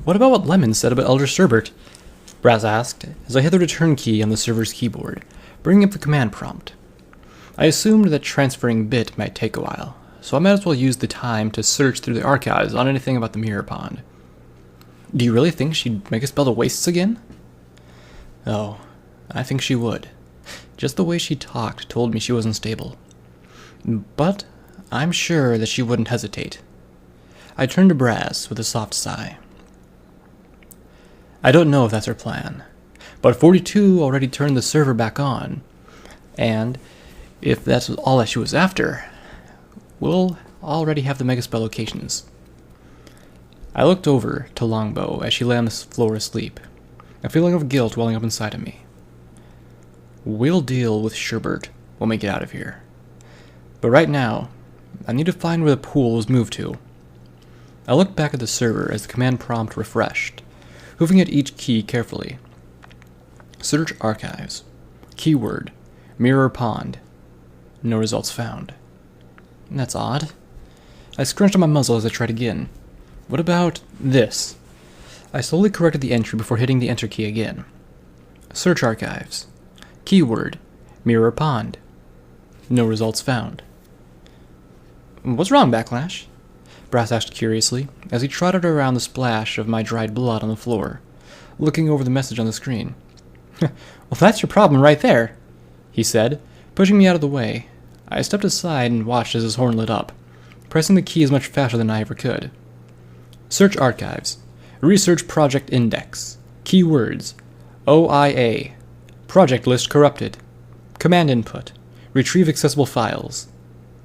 What about what Lemon said about Elder Sherbert? Brass asked, as I hit the return key on the server's keyboard, bringing up the command prompt. I assumed that transferring bit might take a while, so I might as well use the time to search through the archives on anything about the mirror pond. Do you really think she'd make us spell the wastes again? Oh, I think she would. Just the way she talked told me she wasn't stable. But I'm sure that she wouldn't hesitate. I turned to Brass with a soft sigh. I don't know if that's her plan, but 42 already turned the server back on, and if that's all that she was after, we'll already have the Megaspell locations. I looked over to Longbow as she lay on the floor asleep, a feeling of guilt welling up inside of me. We'll deal with Sherbert when we get out of here. But right now, I need to find where the pool was moved to. I looked back at the server as the command prompt refreshed, hooving at each key carefully. Search archives. Keyword, mirror pond. No results found. That's odd. I scrunched on my muzzle as I tried again. What about this? I slowly corrected the entry before hitting the enter key again. Search archives. Keyword, mirror pond. No results found. What's wrong, Backlash? Brass asked curiously, as he trotted around the splash of my dried blood on the floor, looking over the message on the screen. Well, that's your problem right there, he said, pushing me out of the way. I stepped aside and watched as his horn lit up, pressing the key as much faster than I ever could. Search archives. Research project index. Keywords. OIA. Project list corrupted. Command input. Retrieve accessible files.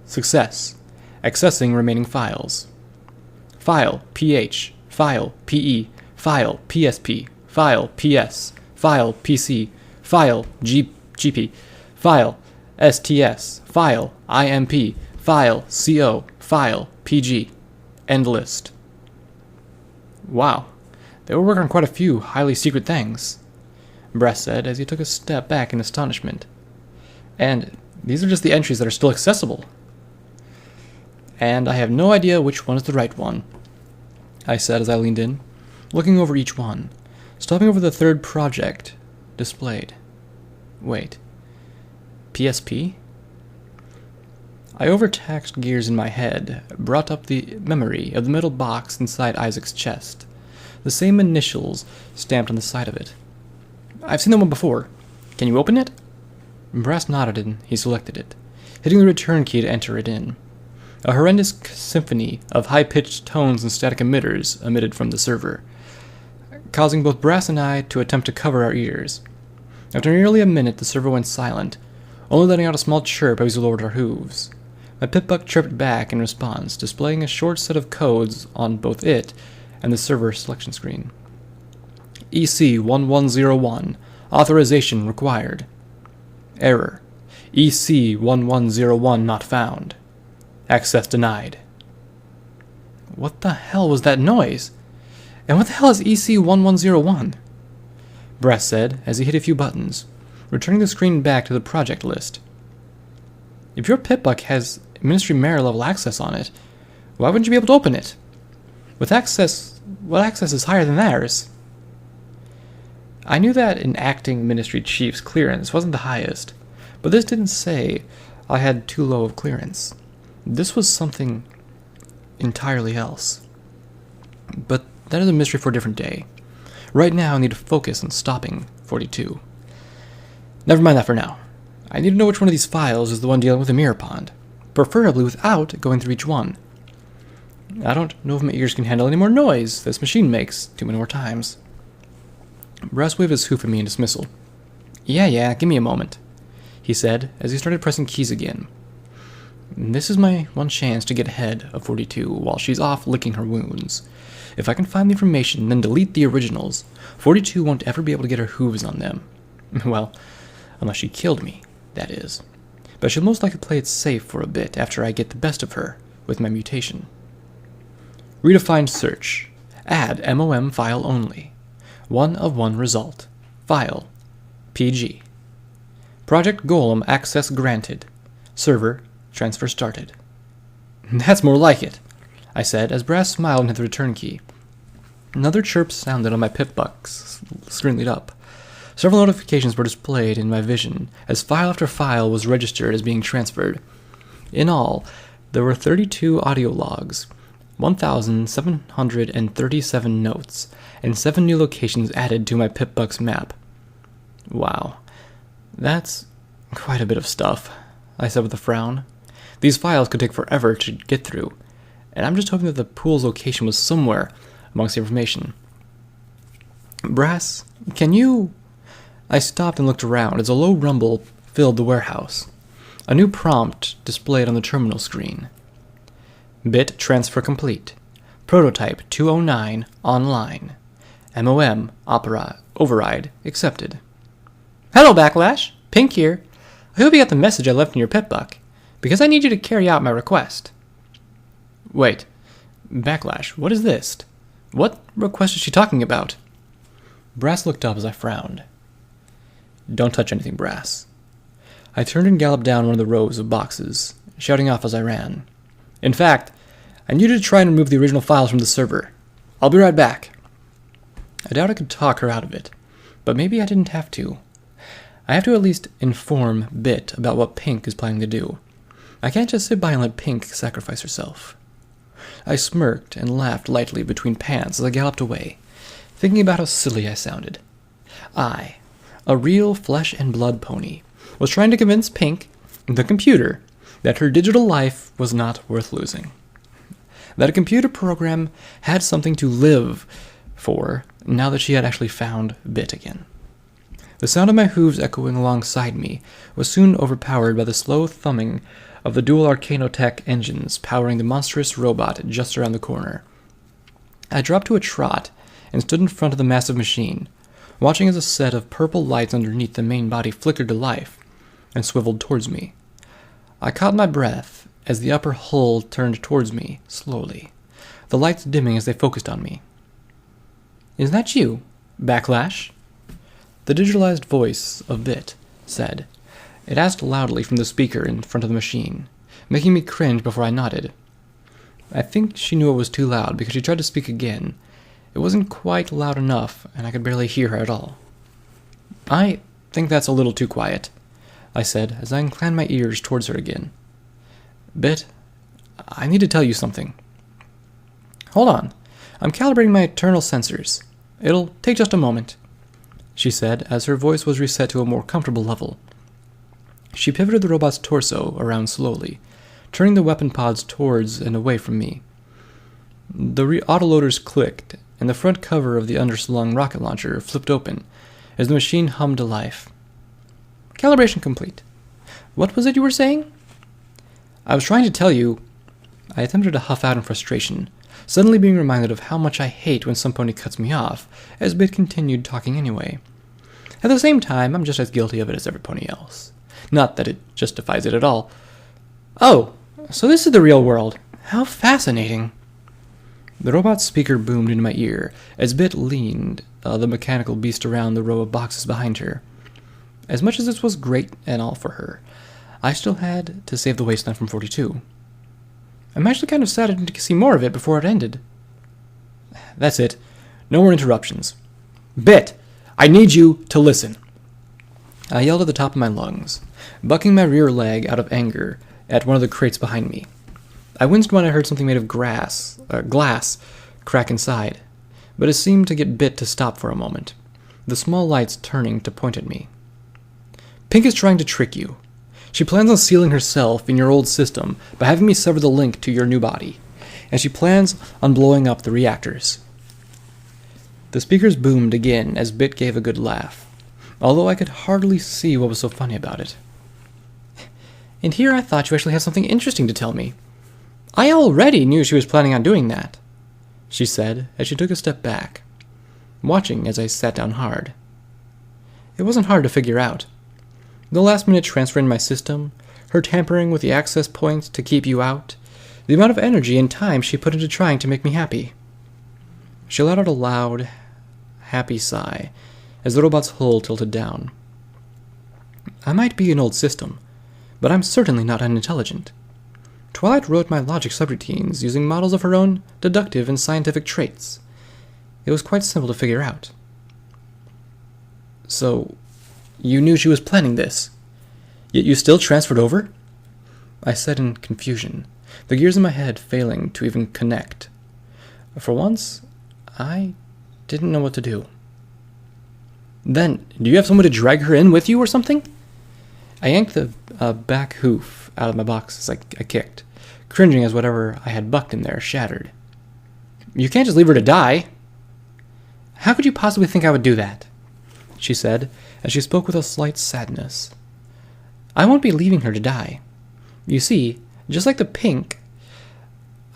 Success. Accessing remaining files. File PH. File PE. File PSP. File PS. File PC. File GP. File STS. File IMP. File CO. File PG. End list. Wow, they were working on quite a few highly secret things, Brass said as he took a step back in astonishment. And these are just the entries that are still accessible. And I have no idea which one is the right one, I said as I leaned in, looking over each one, stopping over the third project displayed. Wait, PSP? I overtaxed gears in my head, brought up the memory of the metal box inside Isaac's chest, the same initials stamped on the side of it. I've seen that one before. Can you open it? Brass nodded and he selected it, hitting the return key to enter it in. A horrendous symphony of high-pitched tones and static emitters emitted from the server, causing both Brass and I to attempt to cover our ears. After nearly a minute, the server went silent, only letting out a small chirp as we lowered our hooves. My pitbuck chirped back in response, displaying a short set of codes on both it and the server selection screen. EC1101. Authorization required. Error. EC1101 not found. Access denied. What the hell was that noise? And what the hell is EC1101? Brass said as he hit a few buttons, returning the screen back to the project list. If your pitbuck has Ministry Mayor level access on it, why wouldn't you be able to open it? What access is higher than theirs? I knew that an acting Ministry Chief's clearance wasn't the highest, but this didn't say I had too low of clearance. This was something entirely else. But that is a mystery for a different day. Right now I need to focus on stopping 42. Never mind that for now. I need to know which one of these files is the one dealing with the mirror pond, preferably without going through each one. I don't know if my ears can handle any more noise this machine makes too many more times. Brass waved his hoof at me in dismissal. Yeah, give me a moment, he said as he started pressing keys again. This is my one chance to get ahead of 42 while she's off licking her wounds. If I can find the information, then delete the originals, 42 won't ever be able to get her hooves on them. Well, unless she killed me, that is. But she'll most likely play it safe for a bit after I get the best of her with my mutation. Redefined search. Add MOM file only. 1 of 1 result. File. PG. Project Golem access granted. Server transfer started. That's more like it, I said as Brass smiled and hit the return key. Another chirp sounded on my pip-buck's screen lit up. Several notifications were displayed in my vision as file after file was registered as being transferred. In all, there were 32 audio logs, 1,737 notes, and 7 new locations added to my pip-buck's map. Wow, that's quite a bit of stuff, I said with a frown. These files could take forever to get through, and I'm just hoping that the pool's location was somewhere amongst the information. Brass, can you... I stopped and looked around as a low rumble filled the warehouse. A new prompt displayed on the terminal screen. Bit transfer complete. Prototype 209 online. MOM override accepted. Hello, Backlash. Pink here. I hope you got the message I left in your pip-buck, because I need you to carry out my request. Wait. Backlash, what is this? What request is she talking about? Brass looked up as I frowned. Don't touch anything, Brass. I turned and galloped down one of the rows of boxes, shouting off as I ran. In fact, I need you to try and remove the original files from the server. I'll be right back. I doubt I could talk her out of it, but maybe I didn't have to. I have to at least inform Bit about what Pink is planning to do. I can't just sit by and let Pink sacrifice herself. I smirked and laughed lightly between pants as I galloped away, thinking about how silly I sounded. I, a real flesh and blood pony, was trying to convince Pink, the computer, that her digital life was not worth losing. That a computer program had something to live for now that she had actually found Bit again. The sound of my hooves echoing alongside me was soon overpowered by the slow thumbing of the dual Arcanotech engines powering the monstrous robot just around the corner. I dropped to a trot and stood in front of the massive machine, watching as a set of purple lights underneath the main body flickered to life and swiveled towards me. I caught my breath as the upper hull turned towards me, slowly, the lights dimming as they focused on me. Is that you, Backlash? The digitalized voice of Bit said. It asked loudly from the speaker in front of the machine, making me cringe before I nodded. I think she knew it was too loud because she tried to speak again. It wasn't quite loud enough, and I could barely hear her at all. I think that's a little too quiet, I said as I inclined my ears towards her again. Bit, I need to tell you something. Hold on. I'm calibrating my internal sensors. It'll take just a moment, she said as her voice was reset to a more comfortable level. She pivoted the robot's torso around slowly, turning the weapon pods towards and away from me. The autoloaders clicked, and the front cover of the underslung rocket launcher flipped open as the machine hummed to life. Calibration complete. What was it you were saying? I was trying to tell you... I attempted to huff out in frustration, suddenly being reminded of how much I hate when some pony cuts me off, as Bit continued talking anyway. At the same time, I'm just as guilty of it as every pony else. Not that it justifies it at all. Oh, so this is the real world. How fascinating. The robot's speaker boomed into my ear as Bit leaned the mechanical beast around the row of boxes behind her. As much as this was great and all for her, I still had to save the wasteland from 42. I'm actually kind of sad I didn't see more of it before it ended. That's it. No more interruptions. Bit, I need you to listen. I yelled at the top of my lungs, bucking my rear leg out of anger at one of the crates behind me. I winced when I heard something made of glass crack inside, but it seemed to get Bit to stop for a moment, the small lights turning to point at me. Pink is trying to trick you. She plans on sealing herself in your old system by having me sever the link to your new body, and she plans on blowing up the reactors. The speakers boomed again as Bit gave a good laugh, although I could hardly see what was so funny about it. And here I thought you actually had something interesting to tell me. I already knew she was planning on doing that, she said as she took a step back, watching as I sat down hard. It wasn't hard to figure out. The last-minute transfer in my system, her tampering with the access points to keep you out, the amount of energy and time she put into trying to make me happy. She let out a loud, happy sigh as the robot's hull tilted down. I might be an old system, but I'm certainly not unintelligent. Twilight wrote my logic subroutines using models of her own deductive and scientific traits. It was quite simple to figure out. So, you knew she was planning this, yet you still transferred over? I said in confusion, the gears in my head failing to even connect. For once, I didn't know what to do. Then, do you have someone to drag her in with you or something? I yanked the back hoof out of my box as I kicked, cringing as whatever I had bucked in there shattered. You can't just leave her to die. How could you possibly think I would do that? She said, as she spoke with a slight sadness. I won't be leaving her to die. You see, just like the Pink,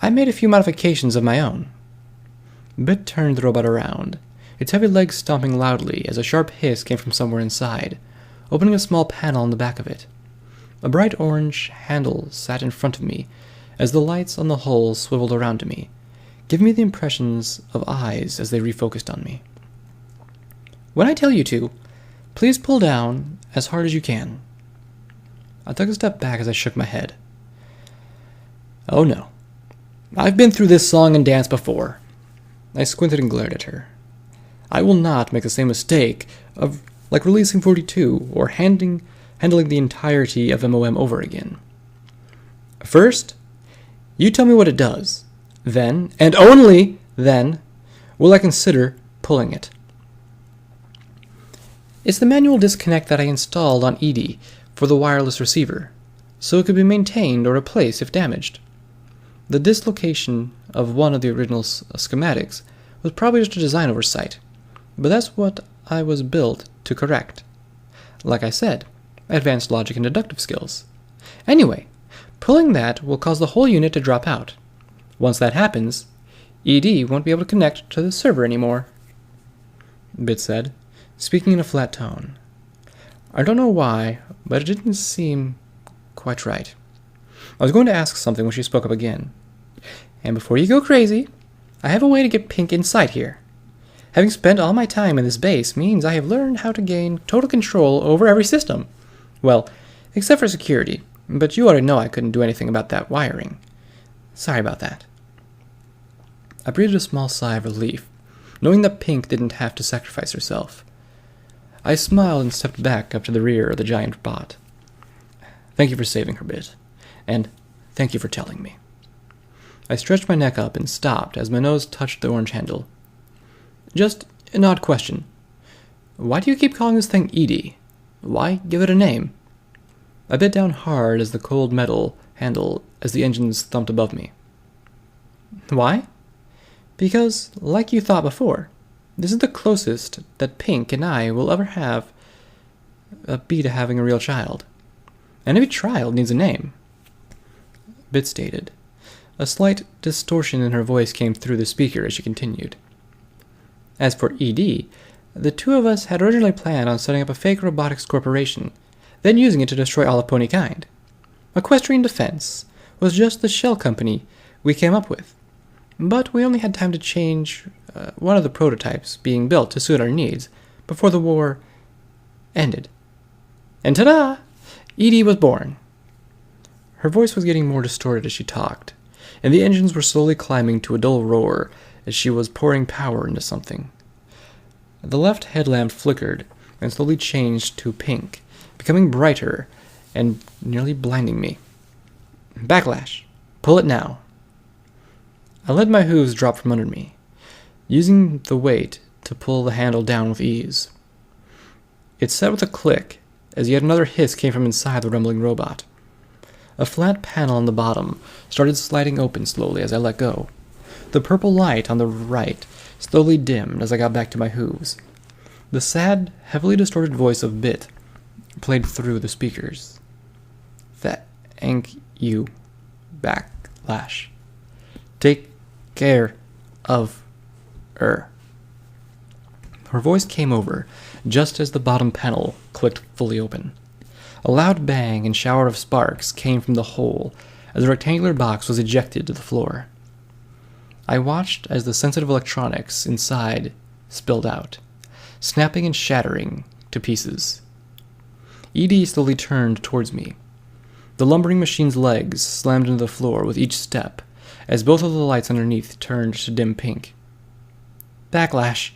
I made a few modifications of my own. Bit turned the robot around, its heavy legs stomping loudly as a sharp hiss came from somewhere inside, opening a small panel on the back of it. A bright orange handle sat in front of me as the lights on the hull swiveled around to me, giving me the impressions of eyes as they refocused on me. When I tell you to, please pull down as hard as you can. I took a step back as I shook my head. Oh no. I've been through this song and dance before. I squinted and glared at her. I will not make the same mistake of releasing 42 or handling the entirety of MOM over again. First, you tell me what it does. Then, and only then, will I consider pulling it. It's the manual disconnect that I installed on ED for the wireless receiver, so it could be maintained or replaced if damaged. The dislocation of one of the original schematics was probably just a design oversight, but that's what I was built to correct. Like I said, advanced logic and deductive skills. Anyway, pulling that will cause the whole unit to drop out. Once that happens, ED won't be able to connect to the server anymore, Bit said, speaking in a flat tone. I don't know why, but it didn't seem quite right. I was going to ask something when she spoke up again. And before you go crazy, I have a way to get Pink inside here. Having spent all my time in this base means I have learned how to gain total control over every system. Well, except for security, but you ought to know I couldn't do anything about that wiring. Sorry about that. I breathed a small sigh of relief, knowing that Pink didn't have to sacrifice herself. I smiled and stepped back up to the rear of the giant bot. Thank you for saving her, Bit, and thank you for telling me. I stretched my neck up and stopped as my nose touched the orange handle. Just an odd question. Why do you keep calling this thing Edie? Why give it a name? I bit down hard as the cold metal handle as the engines thumped above me. Why? Because, like you thought before, this is the closest that Pink and I will ever be to having a real child. And every child needs a name. Bit stated. A slight distortion in her voice came through the speaker as she continued. As for ED, the two of us had originally planned on setting up a fake robotics corporation, then using it to destroy all of pony kind. Equestrian Defense was just the shell company we came up with, but we only had time to change one of the prototypes being built to suit our needs before the war ended. And ta-da! Edie was born. Her voice was getting more distorted as she talked, and the engines were slowly climbing to a dull roar as she was pouring power into something. The left headlamp flickered and slowly changed to pink, becoming brighter and nearly blinding me. Backlash. Pull it now. I let my hooves drop from under me, using the weight to pull the handle down with ease. It set with a click as yet another hiss came from inside the rumbling robot. A flat panel on the bottom started sliding open slowly as I let go. The purple light on the right slowly dimmed as I got back to my hooves. The sad, heavily distorted voice of Bit played through the speakers. Thank you, Backlash. Take care of her. Her voice came over just as the bottom panel clicked fully open. A loud bang and shower of sparks came from the hole as the rectangular box was ejected to the floor. I watched as the sensitive electronics inside spilled out, snapping and shattering to pieces. Edie slowly turned towards me. The lumbering machine's legs slammed into the floor with each step as both of the lights underneath turned to dim pink. Backlash.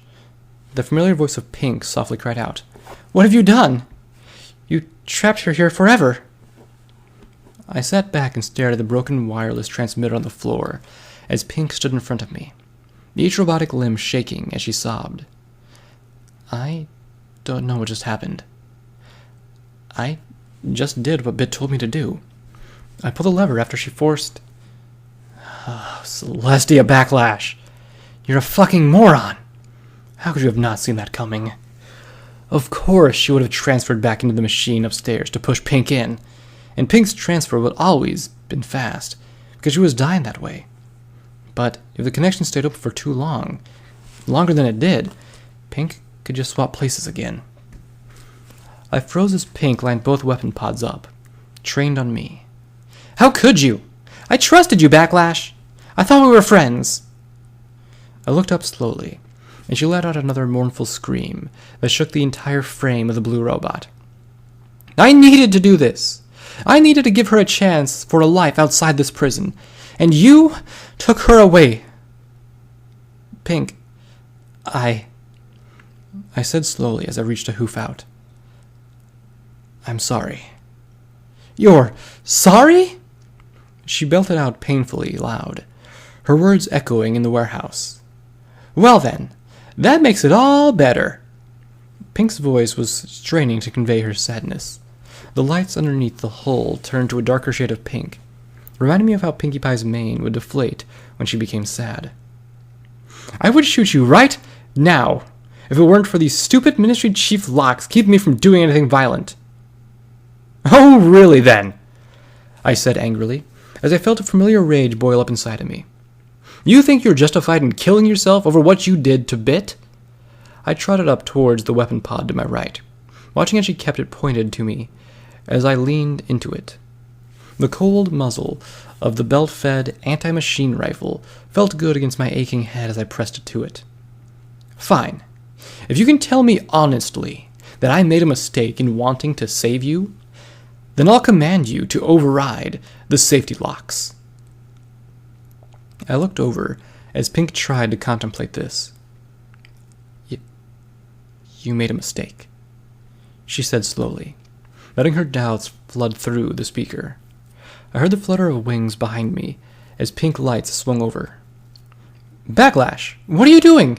The familiar voice of Pink softly cried out. What have you done? You trapped her here forever. I sat back and stared at the broken wireless transmitter on the floor as Pink stood in front of me, each robotic limb shaking as she sobbed. I don't know what just happened. I just did what Bit told me to do. I pulled the lever after she forced... Celestia, Backlash! You're a fucking moron! How could you have not seen that coming? Of course she would have transferred back into the machine upstairs to push Pink in, and Pink's transfer would always been fast, because she was dying that way. But if the connection stayed open for too long, longer than it did, Pink could just swap places again. I froze as Pink lined both weapon pods up, trained on me. How could you? I trusted you, Backlash! I thought we were friends! I looked up slowly, and she let out another mournful scream that shook the entire frame of the blue robot. I needed to do this! I needed to give her a chance for a life outside this prison, and you took her away. Pink, I said slowly as I reached a hoof out. I'm sorry. You're sorry? She belted out painfully loud, her words echoing in the warehouse. Well then, that makes it all better. Pink's voice was straining to convey her sadness. The lights underneath the hull turned to a darker shade of pink, reminding me of how Pinkie Pie's mane would deflate when she became sad. I would shoot you right now, if it weren't for these stupid Ministry Chief locks keeping me from doing anything violent. Oh, really then? I said angrily, as I felt a familiar rage boil up inside of me. You think you're justified in killing yourself over what you did to Bit? I trotted up towards the weapon pod to my right, watching as she kept it pointed to me as I leaned into it. The cold muzzle of the belt-fed anti-machine rifle felt good against my aching head as I pressed it to it. Fine. If you can tell me honestly that I made a mistake in wanting to save you, then I'll command you to override the safety locks. I looked over as Pink tried to contemplate this. You made a mistake, she said slowly, letting her doubts flood through the speaker. I heard the flutter of wings behind me as pink lights swung over. Backlash! What are you doing?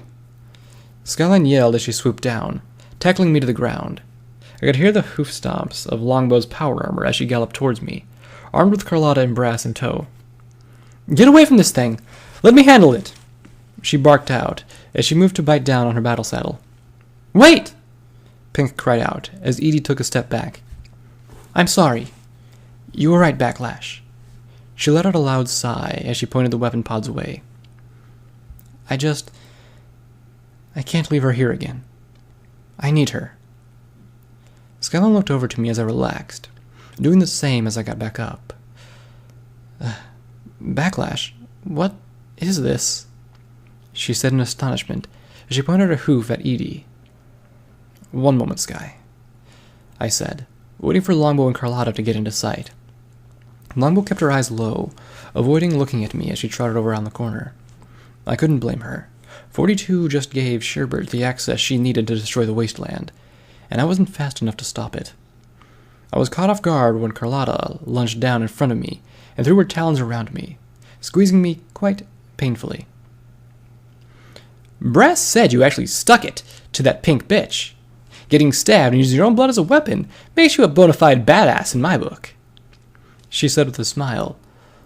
Skyline yelled as she swooped down, tackling me to the ground. I could hear the hoof stomps of Longbow's power armor as she galloped towards me, armed with Carlotta and Brass in tow. Get away from this thing! Let me handle it! She barked out as she moved to bite down on her battle saddle. Wait! Pink cried out as Edie took a step back. I'm sorry. You were right, Backlash. She let out a loud sigh as she pointed the weapon pods away. I can't leave her here again. I need her. Skyline looked over to me as I relaxed, doing the same as I got back up. Backlash, what is this? She said in astonishment as she pointed her hoof at Edie. One moment, Sky, I said, waiting for Longbow and Carlotta to get into sight. Longbow kept her eyes low, avoiding looking at me as she trotted around the corner. I couldn't blame her. 42 just gave Sherbert the access she needed to destroy the wasteland, and I wasn't fast enough to stop it. I was caught off guard when Carlotta lunged down in front of me and threw her talons around me, squeezing me quite painfully. Brass said you actually stuck it to that pink bitch. Getting stabbed and using your own blood as a weapon makes you a bona fide badass in my book, she said with a smile,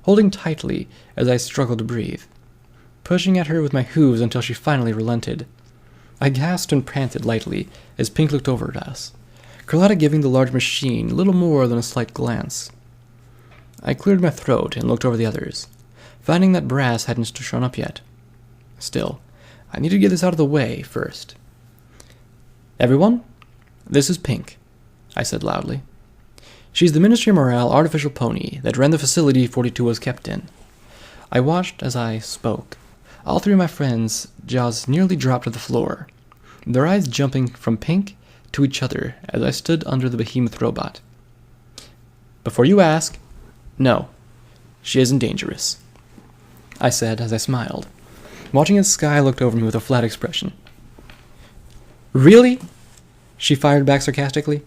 holding tightly as I struggled to breathe, pushing at her with my hooves until she finally relented. I gasped and panted lightly as Pink looked over at us, Carlotta giving the large machine little more than a slight glance. I cleared my throat and looked over the others, finding that Brass hadn't shown up yet. Still, I needed to get this out of the way first. Everyone, this is Pink, I said loudly. She's the Ministry of Morale artificial pony that ran the facility 42 was kept in. I watched as I spoke. All three of my friends' jaws nearly dropped to the floor, their eyes jumping from Pink to each other as I stood under the behemoth robot. Before you ask, no, she isn't dangerous, I said as I smiled. watching as Sky looked over me with a flat expression. Really? She fired back sarcastically.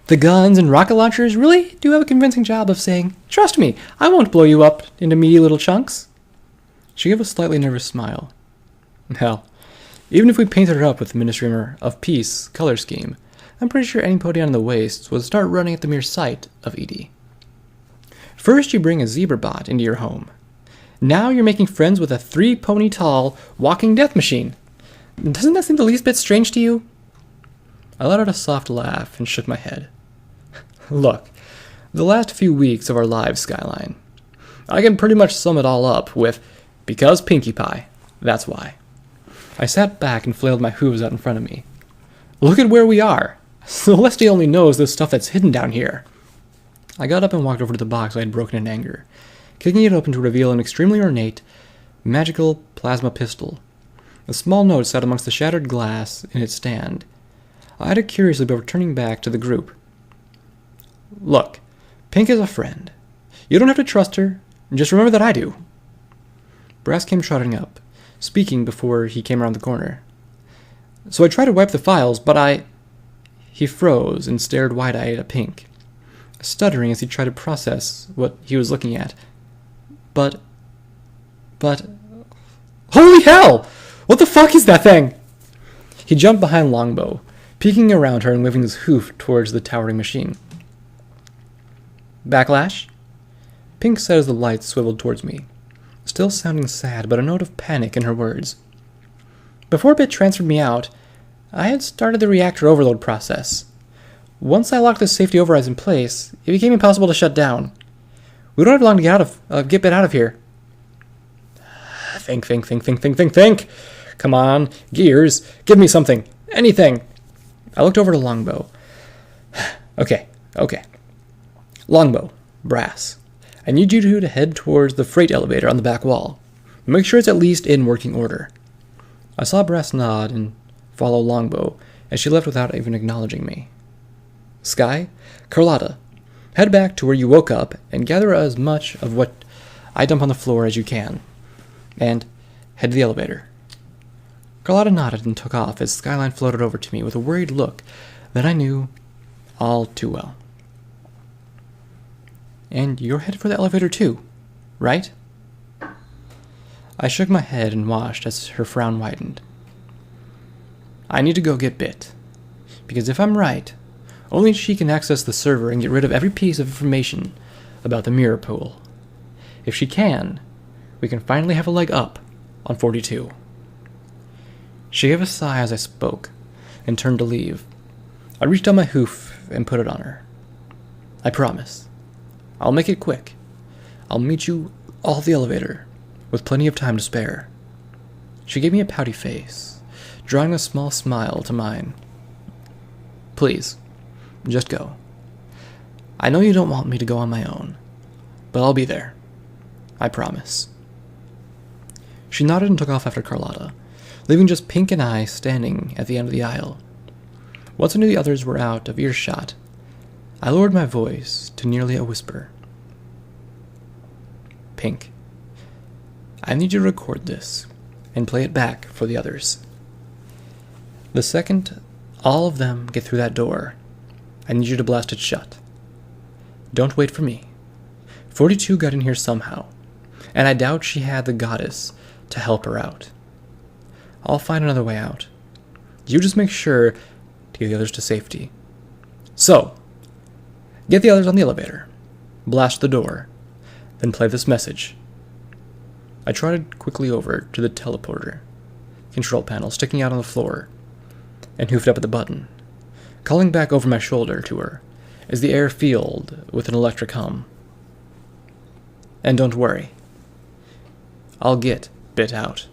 The guns and rocket launchers really do have a convincing job of saying, "Trust me, I won't blow you up into meaty little chunks." She gave a slightly nervous smile. Hell, even if we painted her up with the Ministry of Peace color scheme, I'm pretty sure any podium in the wastes would start running at the mere sight of Edie. First you bring a zebra bot into your home. Now you're making friends with a 3-pony tall walking death machine. Doesn't that seem the least bit strange to you? I let out a soft laugh and shook my head. Look, the last few weeks of our lives, Skyline. I can pretty much sum it all up with, because Pinkie Pie, that's why. I sat back and flailed my hooves out in front of me. Look at where we are. Celestia only knows the stuff that's hidden down here. I got up and walked over to the box I had broken in anger, kicking it open to reveal an extremely ornate, magical plasma pistol. A small note sat amongst the shattered glass in its stand. I eyed it curiously before turning back to the group. Look, Pink is a friend. You don't have to trust her. Just remember that I do. Brass came trotting up, speaking before he came around the corner. So I tried to wipe the files, but He froze and stared wide-eyed at Pink, stuttering as he tried to process what he was looking at. But... Holy hell! What the fuck is that thing? He jumped behind Longbow, peeking around her and waving his hoof towards the towering machine. Backlash? Pink said as the lights swiveled towards me, still sounding sad, but a note of panic in her words. Before Bit transferred me out, I had started the reactor overload process. Once I locked the safety overrides in place, it became impossible to shut down. We don't have long to get Bit out of here. Think. Come on, Gears, give me something. Anything. I looked over to Longbow. Okay. Longbow, Brass, I need you two to head towards the freight elevator on the back wall. Make sure it's at least in working order. I saw Brass nod and follow Longbow as she left without even acknowledging me. Sky, Carlotta, head back to where you woke up and gather as much of what I dump on the floor as you can. And head to the elevator. Carlotta nodded and took off as Skyline floated over to me with a worried look that I knew all too well. And you're headed for the elevator too, right? I shook my head and watched as her frown widened. I need to go get Bit, because if I'm right, only she can access the server and get rid of every piece of information about the mirror pool. If she can, we can finally have a leg up on 42. She gave a sigh as I spoke, and turned to leave. I reached out my hoof and put it on her. I promise. I'll make it quick. I'll meet you all at the elevator, with plenty of time to spare. She gave me a pouty face, drawing a small smile to mine. Please, just go. I know you don't want me to go on my own, but I'll be there. I promise. She nodded and took off after Carlotta, leaving just Pink and I standing at the end of the aisle. Once I knew the others were out of earshot, I lowered my voice to nearly a whisper. Pink, I need you to record this and play it back for the others. The second all of them get through that door, I need you to blast it shut. Don't wait for me. 42 got in here somehow, and I doubt she had the goddess to help her out. I'll find another way out. You just make sure to get the others to safety. So, get the others on the elevator, blast the door, then play this message. I trotted quickly over to the teleporter control panel sticking out on the floor and hoofed up at the button, calling back over my shoulder to her as the air filled with an electric hum. And don't worry, I'll get Bit out.